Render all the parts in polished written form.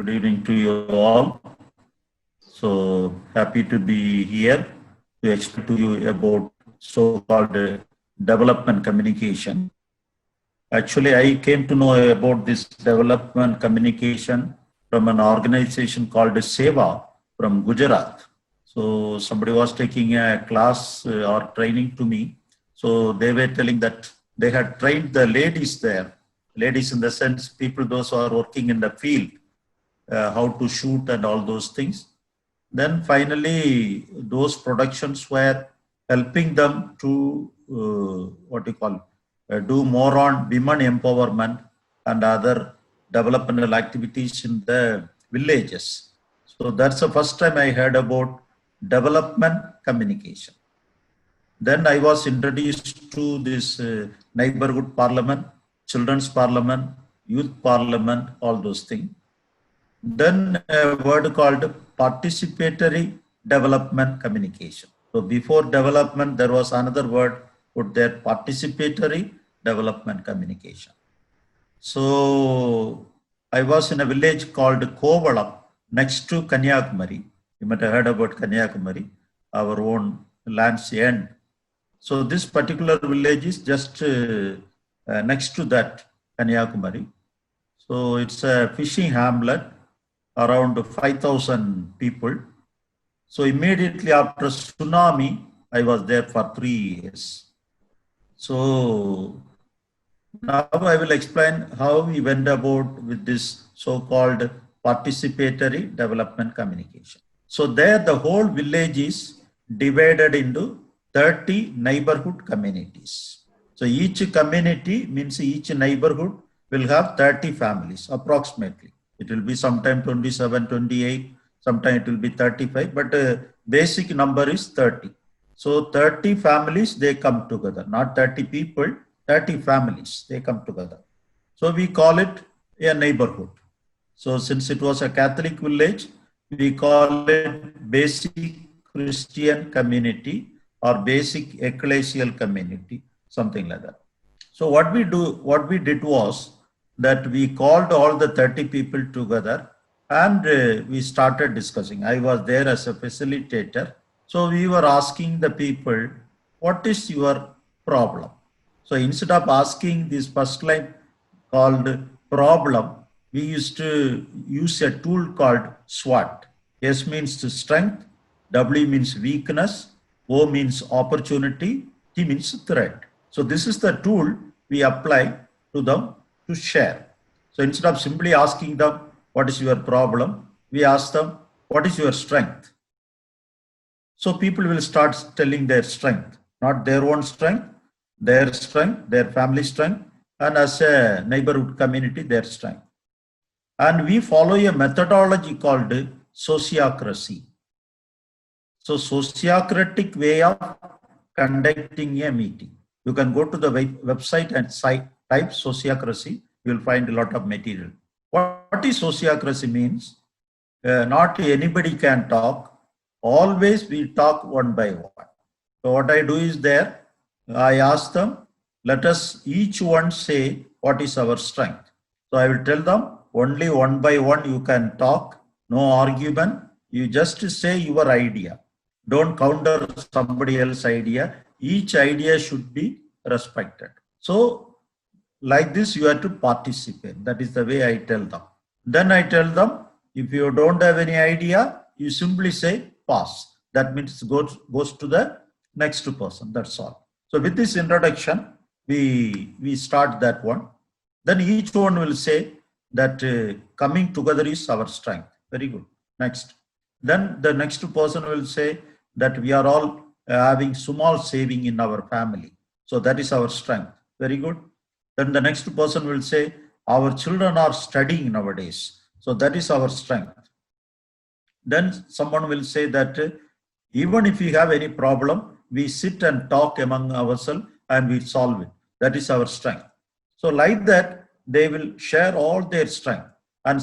Good evening to you all. So happy to be here to explain to you about so-called development communication. Actually, I came to know about this development communication from an organization called Seva from Gujarat. So somebody was taking a class or training to me. So they were telling that they had trained the ladies there, ladies in the sense people those who are working in the field, how to shoot and all those things. Then finally, those productions were helping them to do more on women empowerment and other developmental activities in the villages. So that's the first time I heard about development communication. Then I was introduced to this neighborhood parliament, children's parliament, youth parliament, all those things. Then a word called participatory development communication. So before development, there was another word put there, participatory development communication. So I was in a village called Kovalam next to Kanyakumari. You might have heard about Kanyakumari, our own land's end. So this particular village is just next to that Kanyakumari. So it's a fishing hamlet, around 5,000 people. So immediately after tsunami, I was there for 3 years. So now I will explain how we went about with this so-called participatory development communication. So there the whole village is divided into 30 neighborhood communities. So each community means each neighborhood will have 30 families approximately. It will be sometime 27, 28, sometime it will be 35, but basic number is 30. So 30 families, they come together, not 30 people, 30 families, they come together. So we call it a neighborhood. So since it was a Catholic village, we call it basic Christian community or basic ecclesial community, something like that. So what we did was that we called all the 30 people together and we started discussing. I was there as a facilitator. So we were asking the people, what is your problem? So instead of asking this first line called problem, we used to use a tool called SWOT. S means strength, W means weakness, O means opportunity, T means threat. So this is the tool we apply to them to share. So instead of simply asking them, what is your problem? We ask them, what is your strength? So people will start telling their strength, not their own strength, their family strength, and as a neighborhood community, their strength. And we follow a methodology called sociocracy. So sociocratic way of conducting a meeting. You can go to the website and type sociocracy. You will find a lot of material. What is sociocracy means? Not anybody can talk. Always we talk one by one. So what I do is there, I ask them, let us each one say what is our strength. So I will tell them only one by one you can talk, no argument. You just say your idea. Don't counter somebody else's idea. Each idea should be respected. So like this, you have to participate. That is the way I tell them. Then I tell them, if you don't have any idea, you simply say pass. That means it goes to the next person. That's all. So with this introduction, we start that one. Then each one will say that coming together is our strength. Very good. Next. Then the next person will say that we are all having small saving in our family. So that is our strength. Very good. Then the next person will say, our children are studying nowadays. So that is our strength. Then someone will say that even if we have any problem, we sit and talk among ourselves and we solve it. That is our strength. So like that, they will share all their strength. And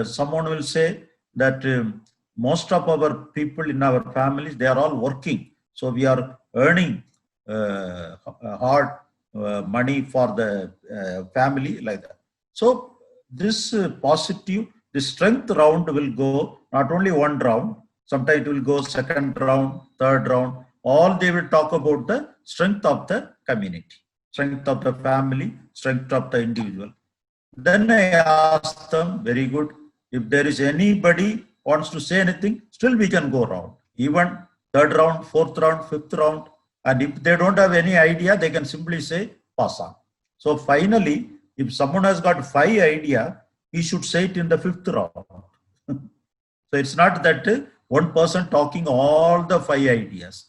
someone will say that most of our people in our families, they are all working. So we are earning hard money for the family like that. So this positive the strength round will go not only one round, sometimes it will go second round, third round, all they will talk about the strength of the community, strength of the family, strength of the individual. Then I asked them, very good, if there is anybody wants to say anything, still we can go round. Even third round, fourth round, fifth round. And if they don't have any idea, they can simply say, pass on. So finally, if someone has got 5 ideas, he should say it in the 5th round. So it's not that one person talking all the 5 ideas.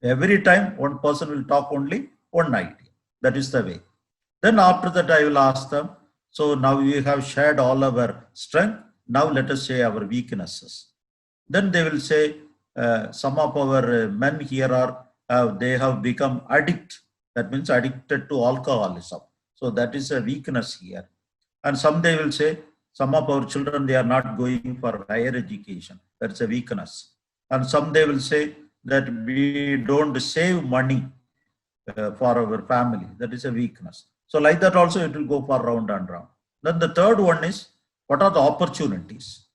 Every time one person will talk only one idea. That is the way. Then after that, I will ask them, so now we have shared all our strength. Now let us say our weaknesses. Then they will say, some of our men here are, they have become addict. That means addicted to alcoholism. So that is a weakness here. And some they will say, some of our children, they are not going for higher education. That's a weakness. And some they will say that we don't save money for our family. That is a weakness. So like that also it will go for round and round. Then the third one is, what are the opportunities?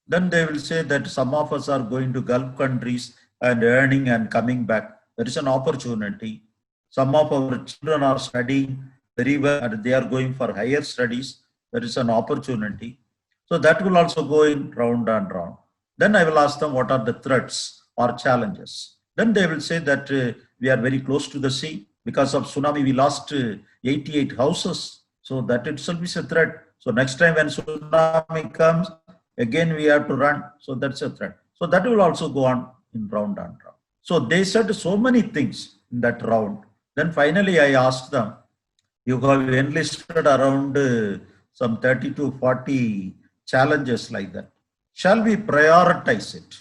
Then they will say that some of us are going to Gulf countries and earning and coming back. There is an opportunity. Some of our children are studying very well and they are going for higher studies. There is an opportunity. So that will also go in round and round. Then I will ask them what are the threats or challenges. Then they will say that we are very close to the sea. Because of tsunami, we lost 88 houses. So that itself is a threat. So next time when tsunami comes, again we have to run. So that's a threat. So that will also go on in round and round. So they said so many things in that round. Then finally I asked them, you have enlisted around some 30 to 40 challenges like that. Shall we prioritize it?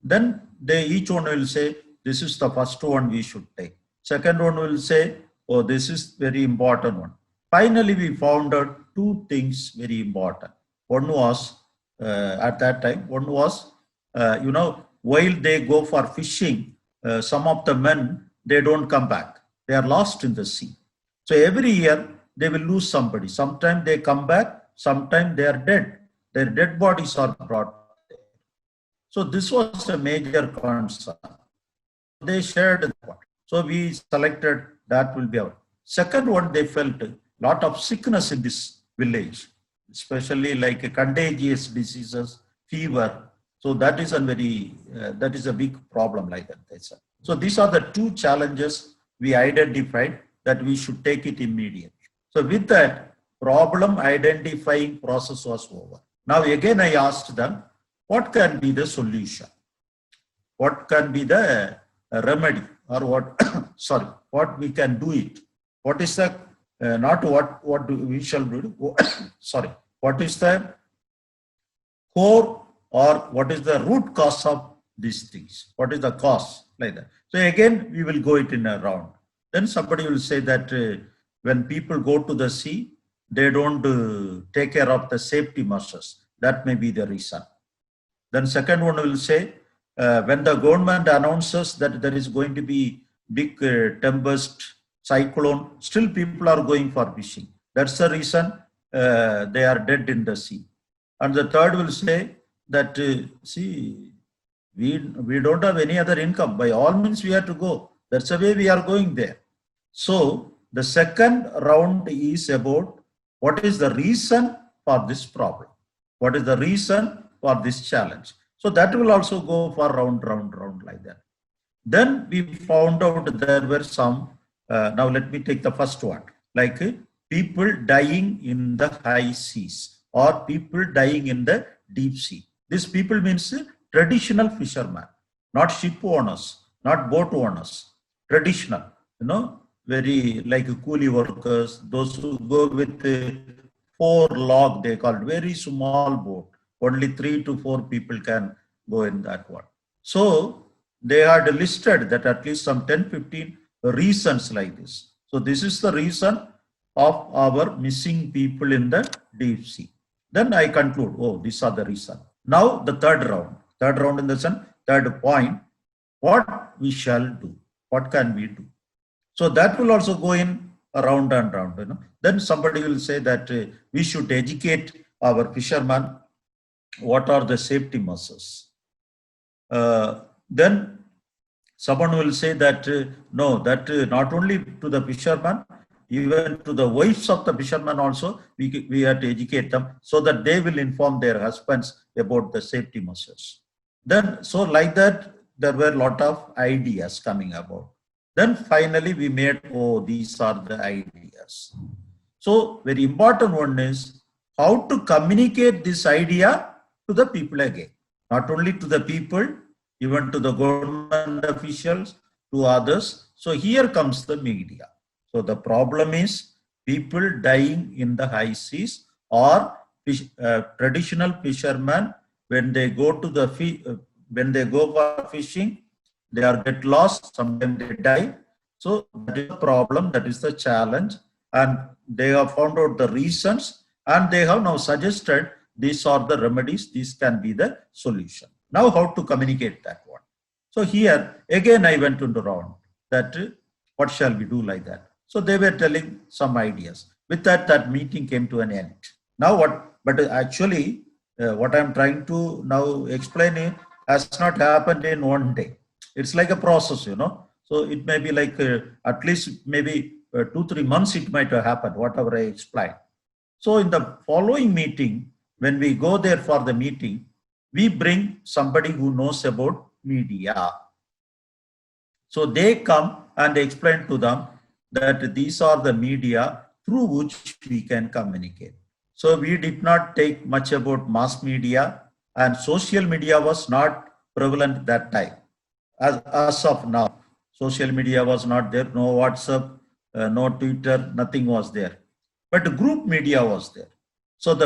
Then each one will say, this is the first one we should take. Second one will say, oh, this is very important one. Finally, we found out 2 things very important. One was, at that time, one was, while they go for fishing, some of the men, they don't come back. They are lost in the sea. So every year, they will lose somebody. Sometimes they come back, sometimes they are dead. Their dead bodies are brought there. So this was a major concern. They shared that one. So we selected that will be our. Second one, they felt a lot of sickness in this village, especially like contagious diseases, fever. So that is a big problem like that, they said. So these are the 2 challenges we identified that we should take it immediately. So with that, problem identifying process was over. Now again, I asked them, what can be the solution? What can be the remedy or what we can do it? What is the, not what we shall do, what is the core or what is the root cause of these things? What is the cause like that? So again, we will go it in a round. Then somebody will say that when people go to the sea, they don't take care of the safety measures. That may be the reason. Then second one will say, when the government announces that there is going to be big tempest, cyclone, still people are going for fishing. That's the reason they are dead in the sea. And the third will say that, we don't have any other income. By all means, we have to go. That's the way we are going there. So the second round is about what is the reason for this problem? What is the reason for this challenge? So that will also go for round like that. Then we found out there were some, now let me take the first one, like people dying in the high seas or people dying in the deep sea. This people means traditional fishermen, not ship owners, not boat owners, traditional, very like coolie workers, those who go with 4 log, they call it, very small boat. Only 3 to 4 people can go in that one. So they had listed that at least some 10-15 reasons like this. So this is the reason of our missing people in the deep sea. Then I conclude, oh, these are the reason. Now the third round in the sense, third point, what we shall do, what can we do? So that will also go in round and round. Then somebody will say that we should educate our fishermen what are the safety measures. Then someone will say that no, that not only to the fisherman, even to the wives of the fishermen also, we have to educate them so that they will inform their husbands about the safety measures. Then, so like that, there were a lot of ideas coming about. Then finally we made, oh, these are the ideas. So very important one is how to communicate this idea to the people again. Not only to the people, even to the government officials, to others. So here comes the media. So the problem is people dying in the high seas, or traditional fishermen, when they go to the when they go for fishing, they are get lost, sometimes they die. So that is the problem, that is the challenge, and they have found out the reasons, and they have now suggested these are the remedies, these can be the solution. Now how to communicate that one? So here again I went into round that what shall we do like that. So they were telling some ideas. With that, that meeting came to an end. Now what, but actually what I'm trying to now explain is has not happened in one day. It's like a process, you know. So it may be like at least maybe 2-3 months it might have happened, whatever I explained. So in the following meeting, when we go there for the meeting, we bring somebody who knows about media. So they come and explain to them that these are the media through which we can communicate. So we did not take much about mass media, and social media was not prevalent that time. As of now, social media was not there, no WhatsApp, no Twitter, nothing was there. But group media was there. So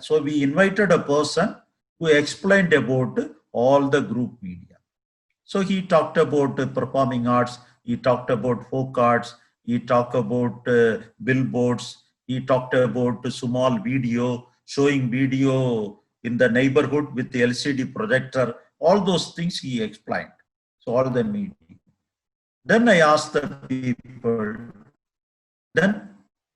so we invited a person who explained about all the group media. So he talked about performing arts, he talked about folk arts, he talked about billboards, he talked about small video, showing video in the neighborhood with the LCD projector, all those things he explained. So all the media. Then I asked the people, then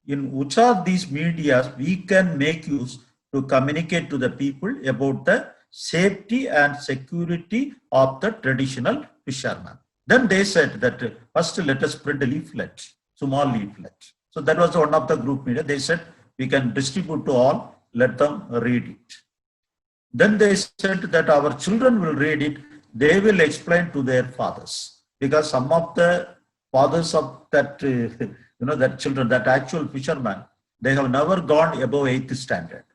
in which of these medias we can make use to communicate to the people about the safety and security of the traditional fishermen. Then they said that first let us print a leaflet, small leaflet. So that was one of the group media. They said we can distribute to all, let them read it. Then they said that our children will read it, they will explain to their fathers, because some of the fathers of that, that children, that actual fishermen, they have never gone above 8th standard.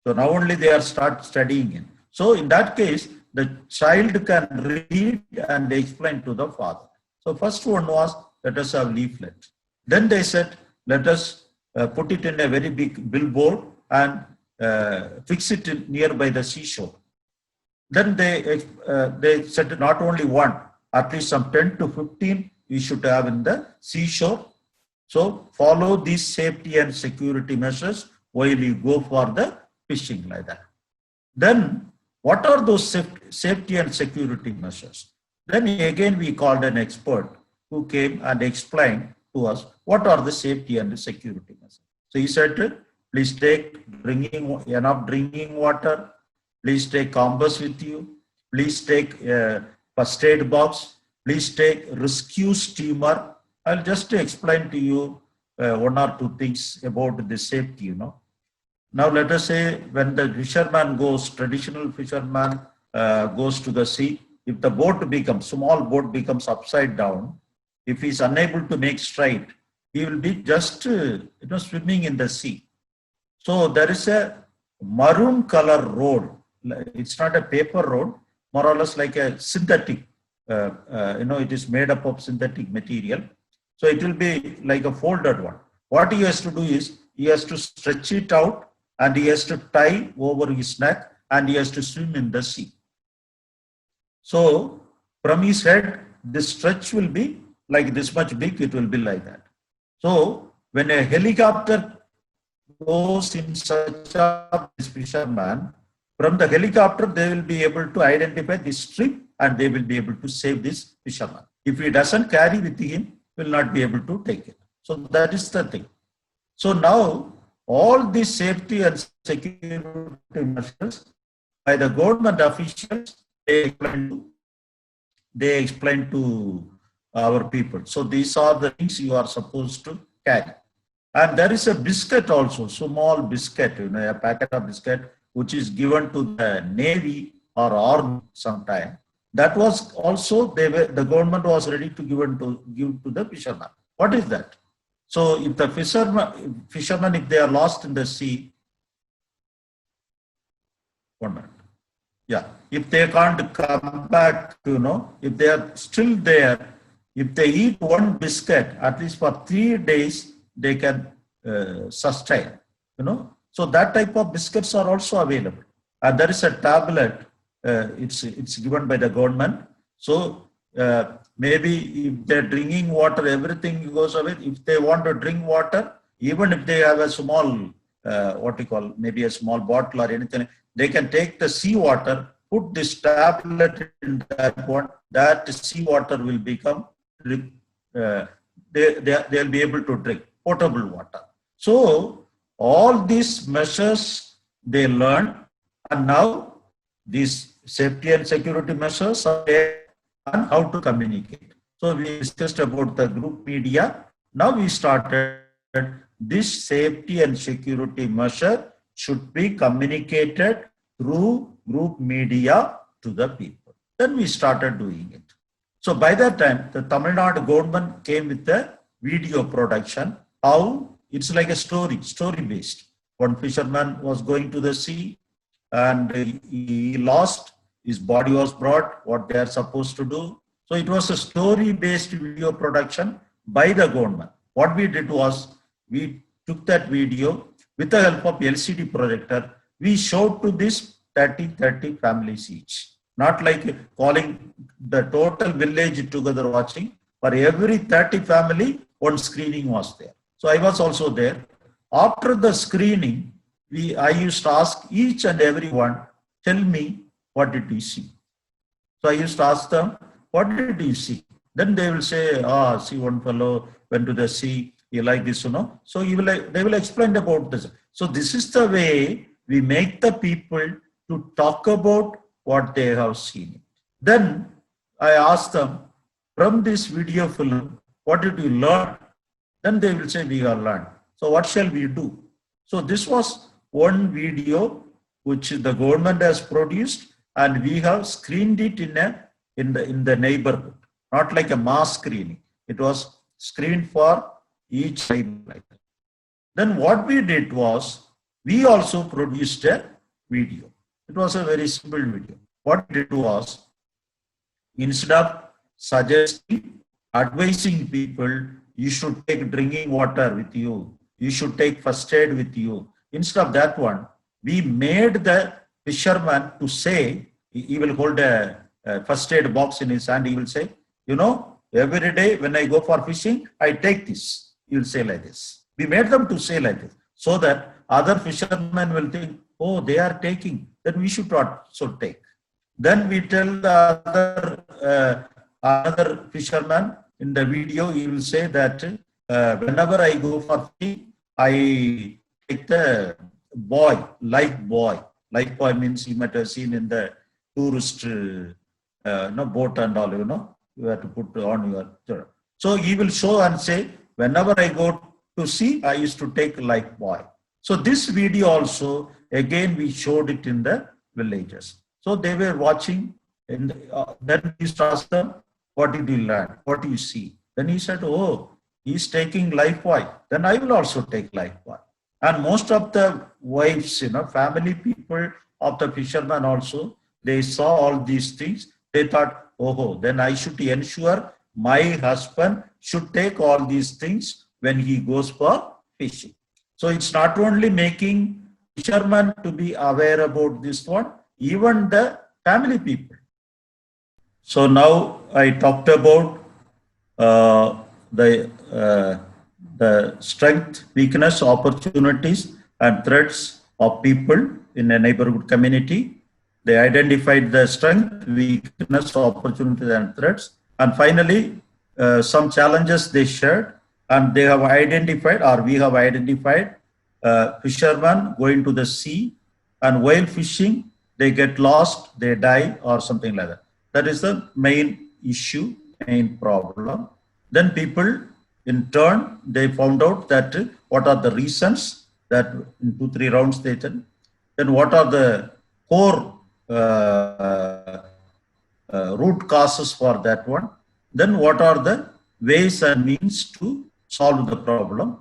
So now only they are start studying in. So in that case, the child can read and explain to the father. So first one was, let us have leaflet. Then they said, let us put it in a very big billboard and fix it nearby the seashore. Then they said not only one, at least some 10 to 15 we should have in the seashore. So follow these safety and security measures while you go for the fishing like that. Then what are those safety and security measures? Then again we called an expert who came and explained to us what are the safety and the security measures. So he said, please take enough drinking water, please take compass with you, please take first aid box, please take rescue steamer. I'll just explain to you one or two things about the safety, you know. Now let us say when the fisherman goes, traditional fisherman goes to the sea, if the small boat becomes upside down, if he is unable to make straight, he will be just swimming in the sea. So there is a maroon color road. It's not a paper road, more or less like a synthetic, it is made up of synthetic material. So it will be like a folded one. What he has to do is, he has to stretch it out and he has to tie over his neck and he has to swim in the sea. So from his head, this stretch will be like this much big, it will be like that. So when a helicopter goes in search of this fisherman, from the helicopter, they will be able to identify this strip and they will be able to save this fisherman. If he doesn't carry with him, will not be able to take it. So that is the thing. So now all these safety and security measures by the government officials, they explain to our people. So these are the things you are supposed to carry. And there is a biscuit also, small biscuit, a packet of biscuit, which is given to the Navy or Army sometime. That was also, the government was ready to give to the fishermen. What is that? So if the fishermen, if they are lost in the sea, 1 minute. Yeah, if they can't come back, if they are still there, if they eat one biscuit, at least for 3 days, they can sustain, So that type of biscuits are also available. And there is a tablet, it's given by the government. So maybe if they're drinking water, everything goes away. If they want to drink water, even if they have a small, maybe a small bottle or anything, they can take the seawater, put this tablet in that one, that seawater will become, they'll be able to drink potable water. So all these measures they learn, and now these safety and security measures are there, and how to communicate. So we discussed about the group media. Now we started this safety and security measure should be communicated through group media to the people. Then we started doing it. So by that time, the Tamil Nadu government came with the video production. How it's like a story based. One fisherman was going to the sea and he lost, his body was brought, what they are supposed to do. So it was a story based video production by the government. What we did was, we took that video with the help of LCD projector, we showed to this 30 families each. Not like calling the total village together watching. For every 30 family, one screening was there. So I was also there. After the screening, I used to ask each and every one, tell me, what did you see? So I used to ask them, what did you see? Then they will say, see, one fellow went to the sea, he like this, So they will explain about this. So this is the way we make the people to talk about what they have seen. Then I asked them, from this video film, what did you learn? Then they will say, we have learned. So what shall we do? So this was one video which the government has produced, and we have screened it in the neighborhood, not like a mass screening. It was screened for each neighborhood. Then what we did was, we also produced a video. It was a very simple video. What we did was, instead of suggesting, advising people, you should take drinking water with you, you should take first aid with you. Instead of that one, we made the fisherman to say, he will hold a first aid box in his hand, he will say, every day when I go for fishing, I take this. He will say like this. We made them to say like this, so that other fishermen will think, oh, they are taking, then we should also take. Then we tell the other fisherman in the video, he will say that whenever I go for fishing, I take the life buoy. Life buoy means you might have seen in the tourist boat and all, you have to put on your. So he will show and say, whenever I go to sea, I used to take life buoy. So this video also, again, we showed it in the villages. So they were watching, and then we asked them, what did you learn? What do you see? Then he said, oh, he's taking life buoy. Then I will also take life buoy. And most of the wives, family people of the fishermen also, they saw all these things. They thought, oh, then I should ensure my husband should take all these things when he goes for fishing. So it's not only making fishermen to be aware about this one, even the family people. So now I talked about the strength, weakness, opportunities, and threats of people in a neighborhood community. They identified the strength, weakness, opportunities, and threats. And finally, some challenges they shared, and they have identified, or we have identified, fishermen going to the sea, and while fishing, they get lost, they die, or something like that. That is the main issue, main problem. Then people, in turn, they found out that what are the reasons that in 2-3 rounds they said. Then what are the core root causes for that one? Then what are the ways and means to solve the problem?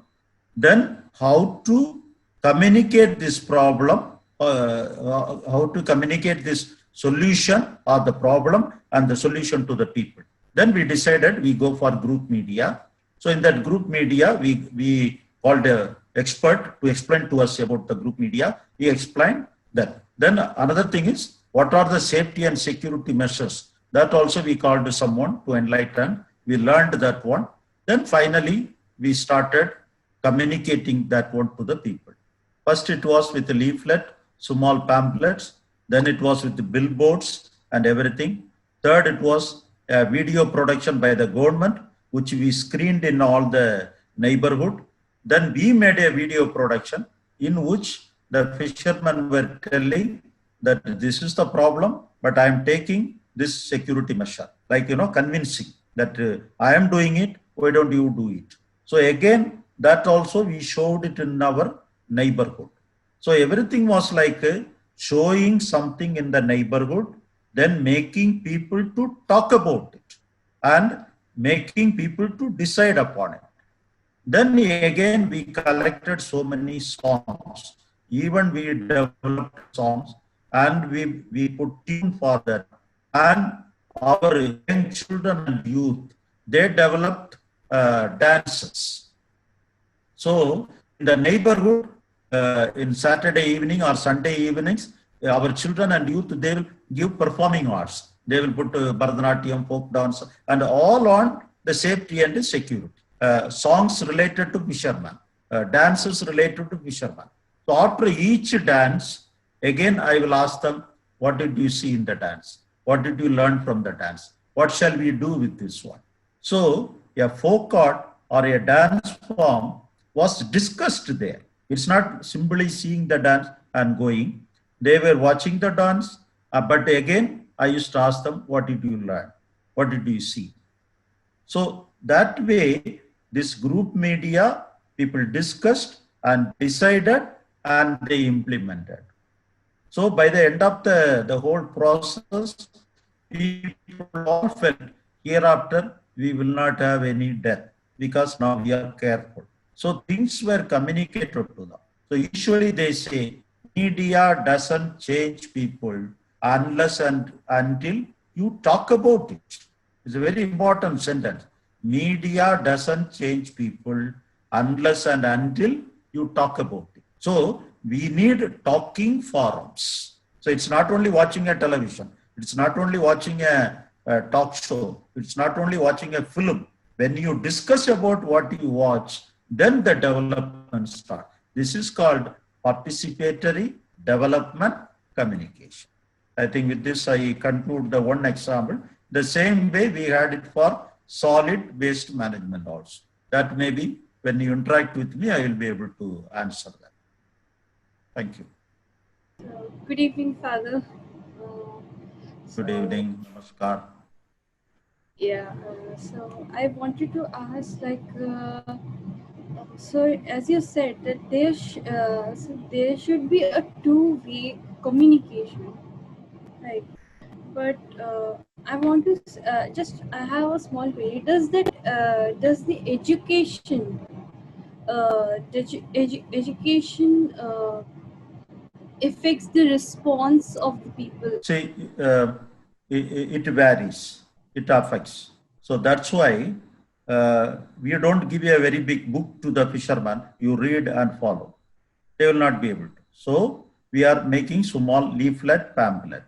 Then how to communicate this problem, how to communicate this solution or the problem and the solution to the people. Then we decided we go for group media. So in that group media, we called an expert to explain to us about the group media. He explained that. Then another thing is, what are the safety and security measures? That also we called someone to enlighten. We learned that one. Then finally, we started communicating that one to the people. First, it was with a leaflet, small pamphlets. Then it was with the billboards and everything. Third, it was a video production by the government, which we screened in all the neighborhood. Then we made a video production in which the fishermen were telling that this is the problem, but I am taking this security measure, like, convincing that I am doing it, why don't you do it? So again, that also we showed it in our neighborhood. So everything was like showing something in the neighborhood, then making people to talk about it and making people to decide upon it. Then again, we collected so many songs. Even we developed songs and we put tune for that. And our young children and youth, they developed dances. So in the neighborhood, in Saturday evening or Sunday evenings, our children and youth, they will give performing arts. They will put Bharatanatyam, folk dance, and all on the safety and the security. Songs related to fishermen, dances related to fishermen. So after each dance, again I will ask them, what did you see in the dance? What did you learn from the dance? What shall we do with this one? So a folk art or a dance form was discussed there. It's not simply seeing the dance and going. They were watching the dance, but again, I used to ask them, what did you learn? What did you see? So that way, this group media, people discussed and decided and they implemented. So by the end of the whole process, people all felt hereafter we will not have any death because now we are careful. So things were communicated to them. So usually they say, media doesn't change people unless and until you talk about it. It's a very important sentence. Media doesn't change people unless and until you talk about it. So we need talking forums. So it's not only watching a television. It's not only watching a talk show. It's not only watching a film. When you discuss about what you watch, then the development starts. This is called participatory development communication. I think with this, I conclude the one example. The same way we had it for solid waste management also. That maybe when you interact with me, I will be able to answer that. Thank you. Good evening, Father. Good evening. Namaskar. Yeah, so I wanted to ask, so as you said that so there should be a two-way communication, right? But I want to I have a small query. Does the education education affects the response of the people? See, it varies. It affects. So that's why we don't give a very big book to the fisherman. You read and follow. They will not be able to. So we are making small leaflet pamphlet.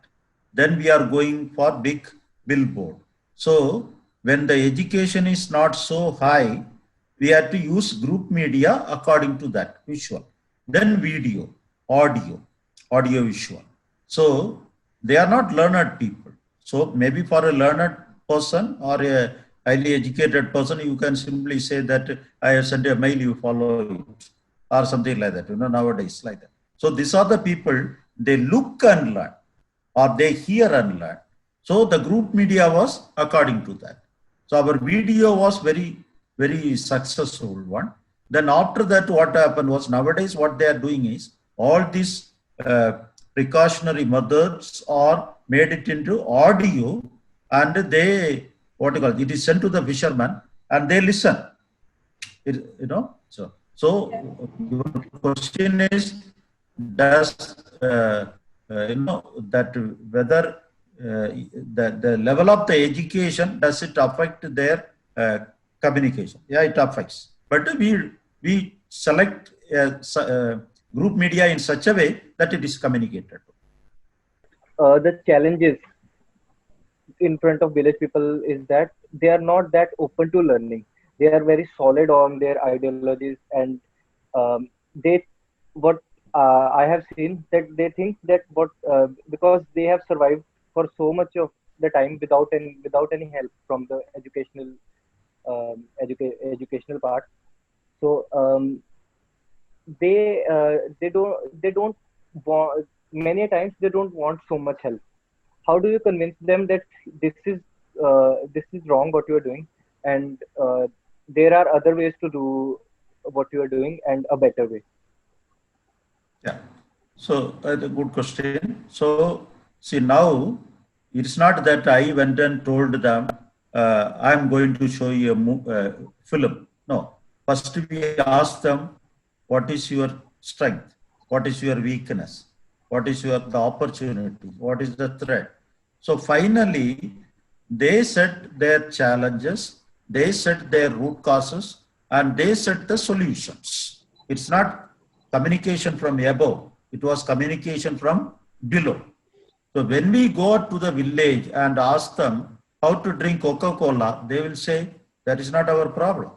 Then we are going for big billboard. So when the education is not so high, we have to use group media according to that, visual. Then video, audio visual. So they are not learned people. So maybe for a learned person or a highly educated person, you can simply say that I have sent a mail, you follow it. or something like that, nowadays like that. So these are the people, they look and learn, or they hear and learn. So the group media was according to that. So our video was very, very successful one. Then after that, what happened was, nowadays what they are doing is, all these precautionary methods are made it into audio, and they, what you call it, it is sent to the fishermen and they listen. So your question is, does that whether the level of the education, does it affect their communication? Yeah, it affects. But we select group media in such a way that it is communicated. The challenges in front of village people is that they are not that open to learning. They are very solid on their ideologies, and they what I have seen, that they think that because they have survived for so much of the time without any help from the educational part. So they don't want, many times they don't want so much help. How do you convince them that this is wrong what you are doing, and there are other ways to do what you are doing, and a better way? Yeah. So a good question. So see, now it's not that I went and told them, I'm going to show you a film. No. First we ask them, what is your strength? What is your weakness? What is the opportunity? What is the threat? So finally, they set their challenges, they set their root causes, and they set the solutions. It's not communication from above, it was communication from below. So when we go to the village and ask them how to drink Coca-Cola, they will say, that is not our problem.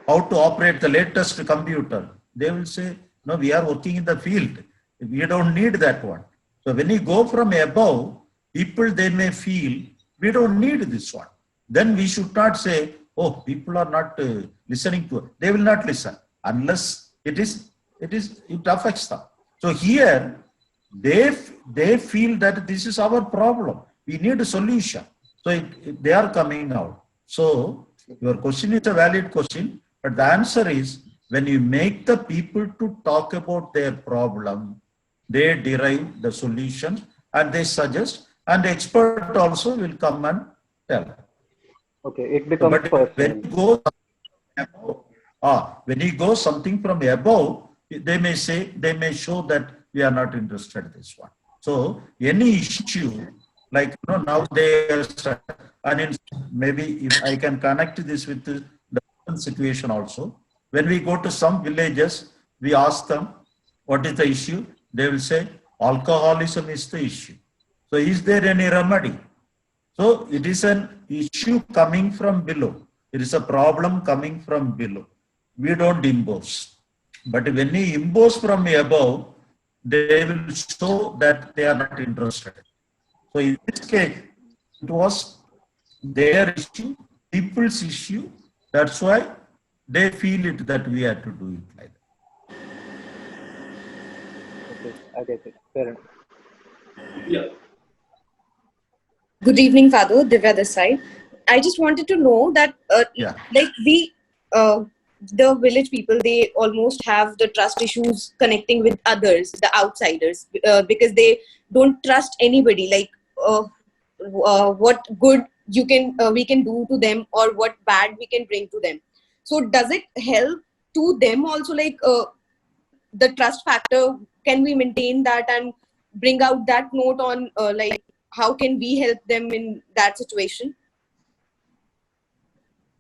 How to operate the latest computer, they will say, no, we are working in the field, we don't need that one. So when you go from above, people, they may feel, we don't need this one. Then we should not say, oh, people are not listening to it. They will not listen unless it affects them. So here, they feel that this is our problem. We need a solution. So they are coming out. So your question is a valid question, but the answer is, when you make the people to talk about their problem, they derive the solution and they suggest, and the expert also will come and tell. Okay, it becomes but when you go something from above, they may show that we are not interested in this one. So any issue, like now they are, and maybe if I can connect this with the situation also. When we go to some villages, we ask them, what is the issue? They will say, alcoholism is the issue. So is there any remedy? So it is an issue coming from below. It is a problem coming from below. We don't impose. But when we impose from above, they will show that they are not interested. So in this case, it was their issue, people's issue. That's why they feel it that we have to do it like that. Okay, I get it. Fair enough. Yeah. Good evening, Father. Divya this side. I just wanted to know that, like the village people, they almost have the trust issues connecting with others, the outsiders, because they don't trust anybody. Like what good we can do to them, or what bad we can bring to them. So does it help to them also, like the trust factor? Can we maintain that and bring out that note on like how can we help them in that situation?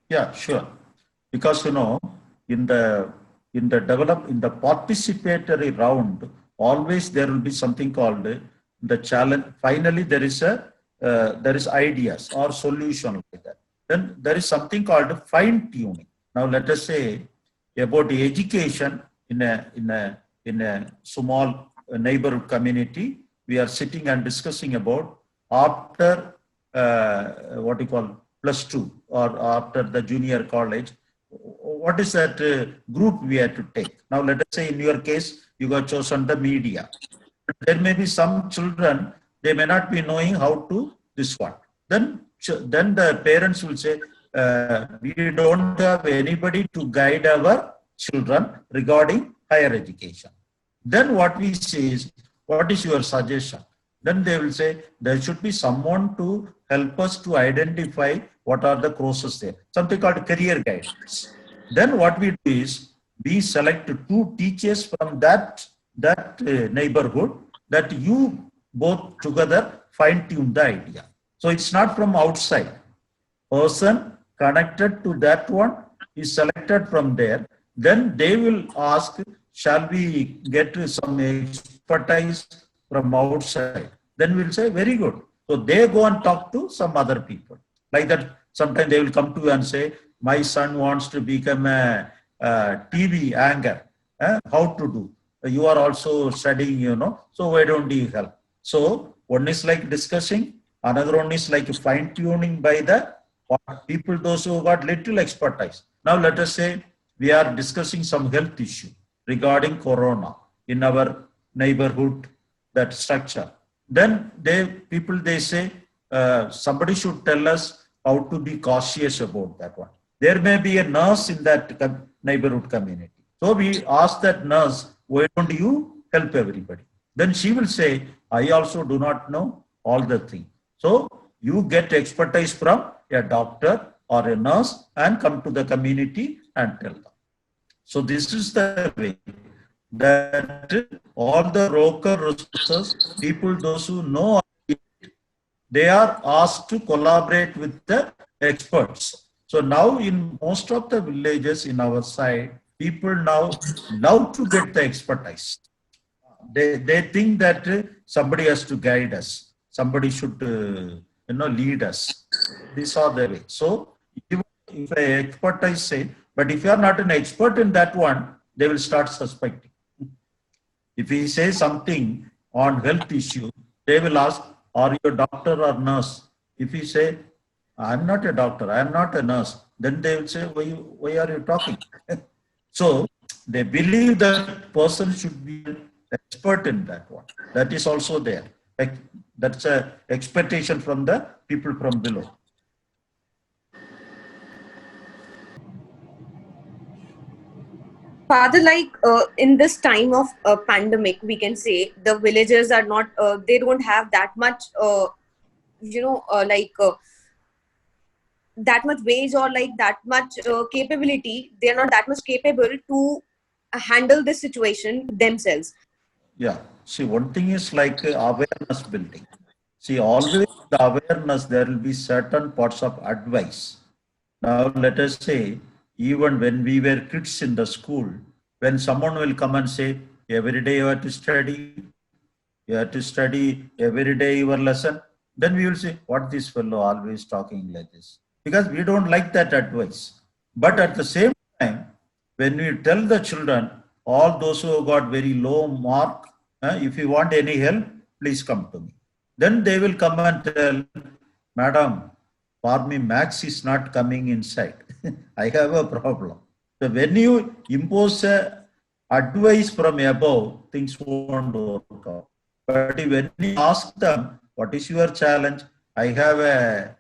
Yeah, sure. Because in the participatory round, always there will be something called the challenge. Finally, there is ideas or solution like that. Then there is something called fine tuning. Now let us say about the education in a small neighborhood community. We are sitting and discussing about after +2 or after the junior college, what is that group we have to take. Now, let us say in your case, you got chosen the media. There may be some children, they may not be knowing how to this one. Then the parents will say, we don't have anybody to guide our children regarding higher education. Then what we say is, what is your suggestion? Then they will say, there should be someone to help us to identify what are the courses there. Something called career guidance. Then what we do is, we select 2 teachers from that neighborhood, that you both together fine tune the idea. So it's not from outside. Person connected to that one is selected from there. Then they will ask, shall we get some expertise from outside? Then we'll say, very good. So they go and talk to some other people. Like that, sometimes they will come to you and say, my son wants to become a TV anchor. How to do? You are also studying, so why don't you help? So one is like discussing, another one is like fine tuning by the people, those who got little expertise. Now let us say we are discussing some health issue regarding corona in our neighborhood, that structure. Then they say, somebody should tell us how to be cautious about that one. There may be a nurse in that neighborhood community. So we ask that nurse, why don't you help everybody? Then she will say, I also do not know all the things. So you get expertise from a doctor or a nurse and come to the community and tell them. So this is the way that all the local resources, people, those who know, they are asked to collaborate with the experts. So now in most of the villages in our side, people now love to get the expertise. They think that somebody has to guide us. Somebody should lead us. These are the way. So even if an expertise say, but if you are not an expert in that one, they will start suspecting. If we say something on health issue, they will ask, are you a doctor or nurse? If we say, I'm not a doctor, I'm not a nurse, then they will say, why are you talking? So they believe that person should be an expert in that one. That is also there. That's an expectation from the people from below. Father, like in this time of pandemic, we can say the villagers are not, they don't have that much, that much wage or like that much capability. They're not that much capable to handle this situation themselves. Yeah. See, one thing is like awareness building. See, always the awareness, there will be certain parts of advice. Now, let us say, even when we were kids in the school, when someone will come and say, every day you have to study every day your lesson, then we will say, what this fellow always talking like this? Because we don't like that advice. But at the same time, when we tell the children, all those who got very low mark, if you want any help, please come to me. Then they will come and tell, Madam, for me, maths is not coming inside. I have a problem. So when you impose advice from above, things won't work out. But when you ask them, what is your challenge? I have a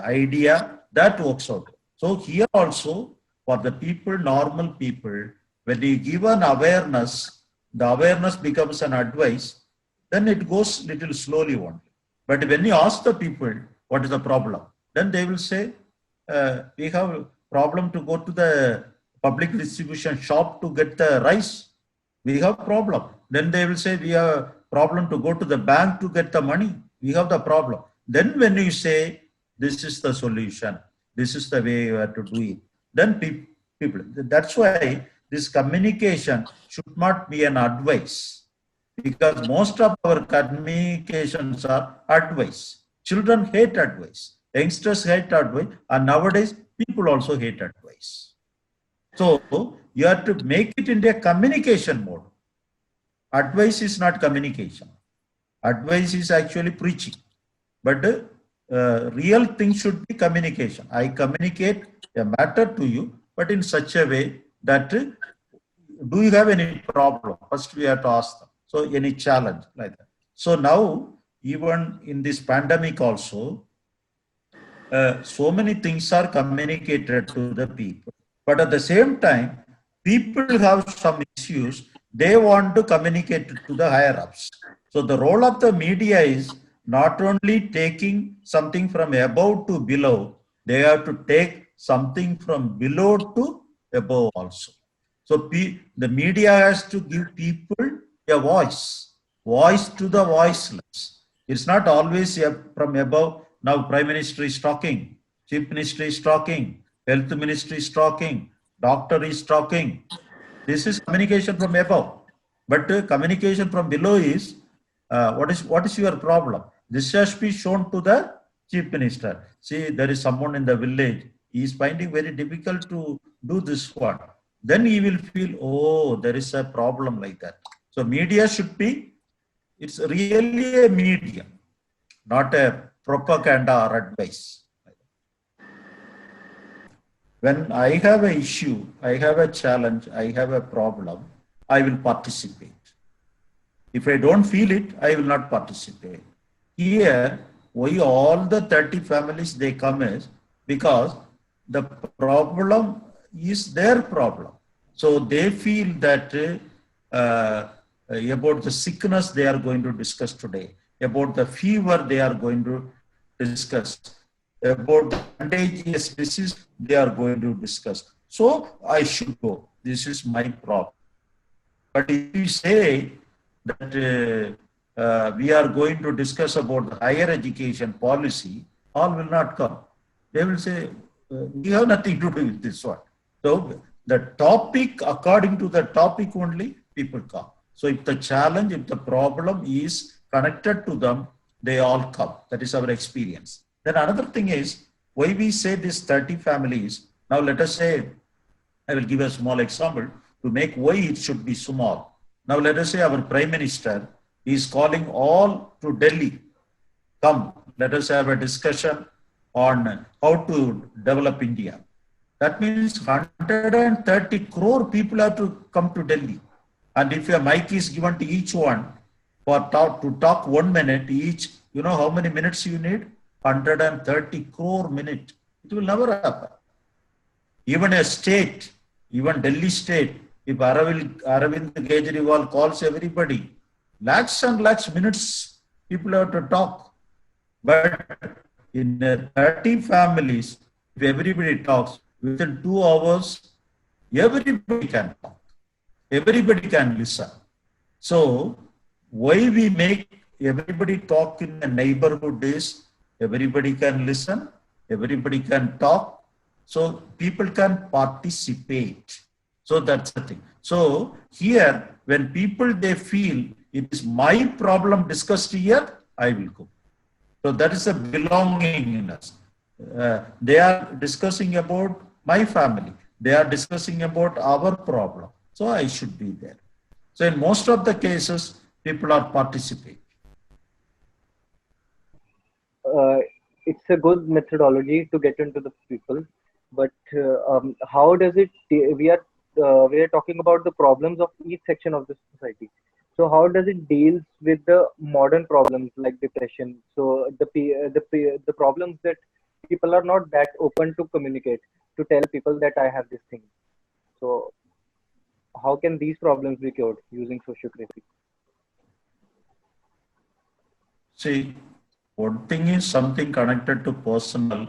idea that works out. So here also, for the people, normal people, when you give an awareness, the awareness becomes an advice, then it goes little slowly only. But when you ask the people, what is the problem? Then they will say, we have a problem to go to the public distribution shop to get the rice. We have a problem. Then they will say, we have a problem to go to the bank to get the money. We have the problem. Then when you say, this is the solution, this is the way you have to do it, then people, that's why this communication should not be an advice, because most of our communications are advice. Children hate advice, youngsters hate advice, and nowadays people also hate advice. So you have to make it into a communication mode. Advice is not communication. Advice is actually preaching. But real thing should be communication. I communicate a matter to you, but in such a way that do you have any problem? First, we have to ask them. So, any challenge like that. So now, even in this pandemic also, so many things are communicated to the people. But at the same time, people have some issues. They want to communicate it to the higher ups. So the role of the media is not only taking something from above to below, they have to take something from below to above also. So the media has to give people a voice to the voiceless. It's not always from above. Now Prime Minister is talking, Chief Minister is talking, Health Ministry is talking, Doctor is talking. This is communication from above. But communication from below is, what is your problem? This has to be shown to the Chief Minister. See, there is someone in the village, he is finding very difficult to do this one. Then he will feel, oh, there is a problem like that. So media should be, it's really a media, not a propaganda or advice. When I have an issue, I have a challenge, I have a problem, I will participate. If I don't feel it, I will not participate. Here, why all the 30 families they come is because the problem is their problem. So they feel that about the sickness they are going to discuss today, about the fever they are going to discuss, about the contagious disease they are going to discuss. So I should go. This is my problem. But if you say that we are going to discuss about the higher education policy, all will not come. They will say, we have nothing to do with this one. So the topic, according to the topic only, people come. So if the challenge, if the problem is connected to them, they all come. That is our experience. Then another thing is, why we say these 30 families, now let us say, I will give a small example to make why it should be small. Now let us say our Prime Minister is calling all to Delhi. Come, let us have a discussion on how to develop India. That means 130 crore people have to come to Delhi. And if a mic is given to each one to talk 1 minute each, you know how many minutes you need? 130 crore minutes. It will never happen. Even a state, even Delhi state, if Aravind Kejriwal calls everybody, lakhs and lakhs minutes people have to talk. But in 30 families, if everybody talks, within 2 hours, everybody can talk. Everybody can listen. So, why we make everybody talk in the neighborhood is everybody can listen, everybody can talk, so people can participate. So that's the thing. So here, when people they feel it is my problem discussed here, I will go. So that is a belongingness. They are discussing about my family. They are discussing about our problem. So I should be there. So in most of the cases, people are participating. It's a good methodology to get into the people, but how does it? We are talking about the problems of each section of the society. So how does it deal with the modern problems like depression? So the problems that people are not that open to communicate, to tell people that I have this thing. So how can these problems be cured using sociocracy? See, one thing is something connected to personal,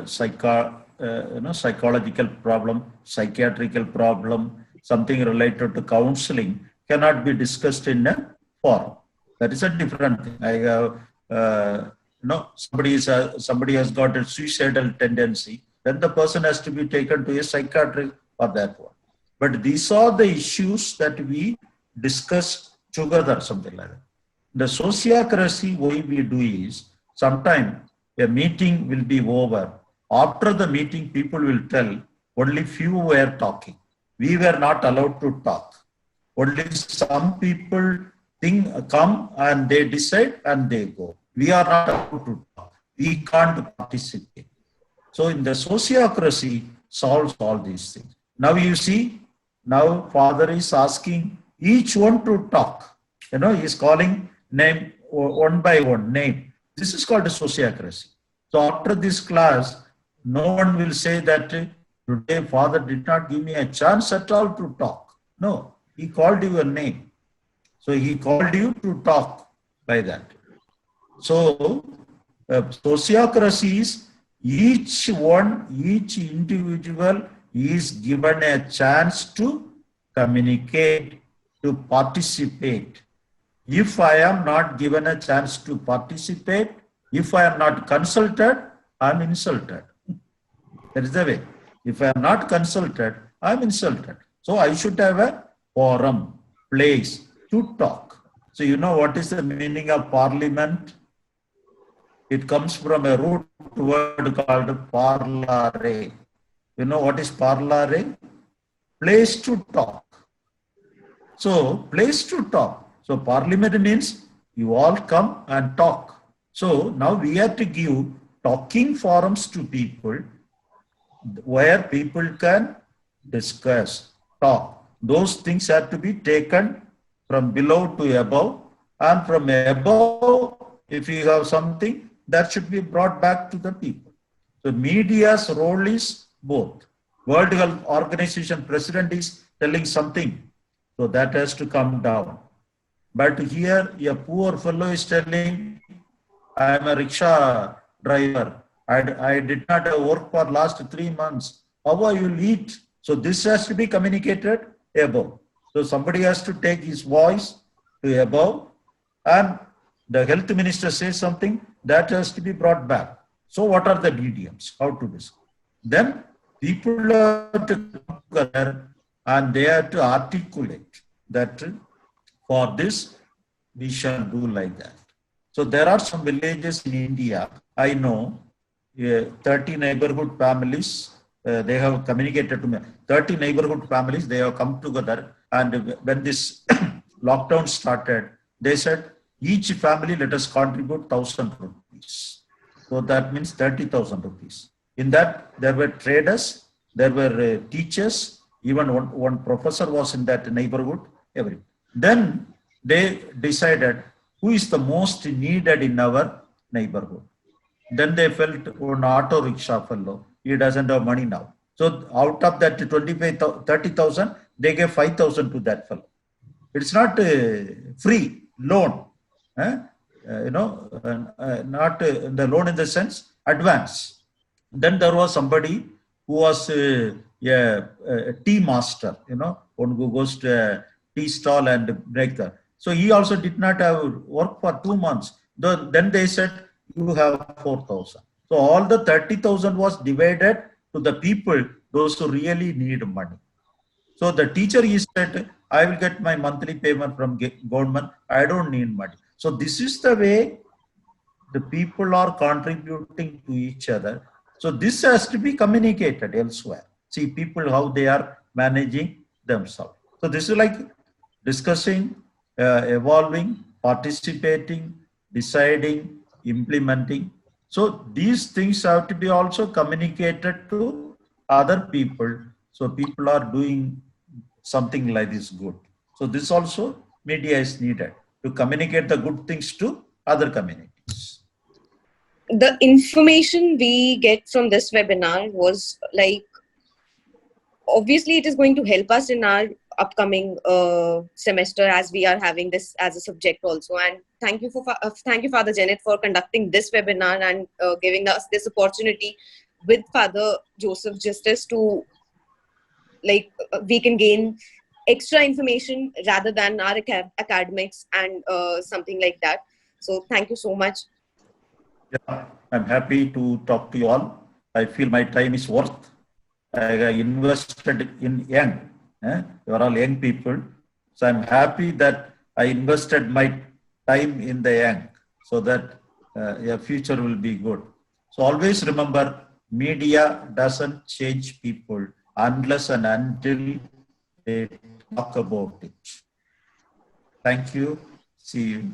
psychological problem, psychiatrical problem, something related to counseling cannot be discussed in a forum. That is a different thing. I have, somebody has got a suicidal tendency, then the person has to be taken to a psychiatrist for that one. But these are the issues that we discuss together, something like that. The sociocracy, what we do is, sometime a meeting will be over. After the meeting, people will tell, only few were talking. We were not allowed to talk. Only some people come and they decide and they go. We are not allowed to talk. We can't participate. So in the sociocracy, solves all these things. Now you see, now father is asking each one to talk. You know, he's calling name one by one name. This is called a sociocracy. So after this class, no one will say that today father did not give me a chance at all to talk. No, he called you a name. So he called you to talk by that. So sociocracy is each individual is given a chance to communicate, to participate. If I am not given a chance to participate, if I am not consulted, I am insulted. That is the way. If I am not consulted, I am insulted. So I should have a forum, place to talk. So you know what is the meaning of parliament? It comes from a root word called parlare. You know what is parlare? Place to talk. So place to talk. So parliament means you all come and talk. So now we have to give talking forums to people where people can discuss, talk. Those things have to be taken from below to above, and from above, if you have something, that should be brought back to the people. So media's role is both. World Health Organization president is telling something, so that has to come down. But here a poor fellow is telling, I am a rickshaw driver. I did not work for last 3 months. How are you eat? So this has to be communicated above. So somebody has to take his voice to above, and the health minister says something, that has to be brought back. So what are the mediums? How to do this? Then people have to come together and they have to articulate that for this we shall do like that. So there are some villages in India, I know, 30 neighborhood families, they have communicated to me, 30 neighborhood families, they have come together, and when this lockdown started, they said, each family let us contribute 1,000 rupees. So that means 30,000 rupees. In that, there were traders, there were teachers, even one professor was in that neighborhood, everything. Then they decided who is the most needed in our neighborhood. Then they felt one auto rickshaw fellow, he doesn't have money now. So out of that 30,000, they gave 5,000 to that fellow. It's not free loan, not the loan in the sense advance. Then there was somebody who was a tea master, one who goes to a tea stall and break that. So he also did not have work for 2 months. Then they said, you have 4,000. So all the 30,000 was divided to the people, those who really need money. So the teacher, he said, I will get my monthly payment from government. I don't need money. So this is the way the people are contributing to each other. So this has to be communicated elsewhere. See people how they are managing themselves. So this is like discussing, evolving, participating, deciding, implementing. So these things have to be also communicated to other people. So people are doing something like this good. So this also media is needed to communicate the good things to other communities. The information we get from this webinar was like, obviously it is going to help us in our upcoming semester, as we are having this as a subject also. And thank you Father Janet for conducting this webinar and giving us this opportunity with Father Joseph Justice to we can gain extra information rather than our academics and something like that. So thank you so much. Yeah, I'm happy to talk to you all. I feel my time is worth. I invested in young. You are all young people. So I'm happy that I invested my time in the young so that your future will be good. So always remember, media doesn't change people unless and until they talk about it. Thank you. See you.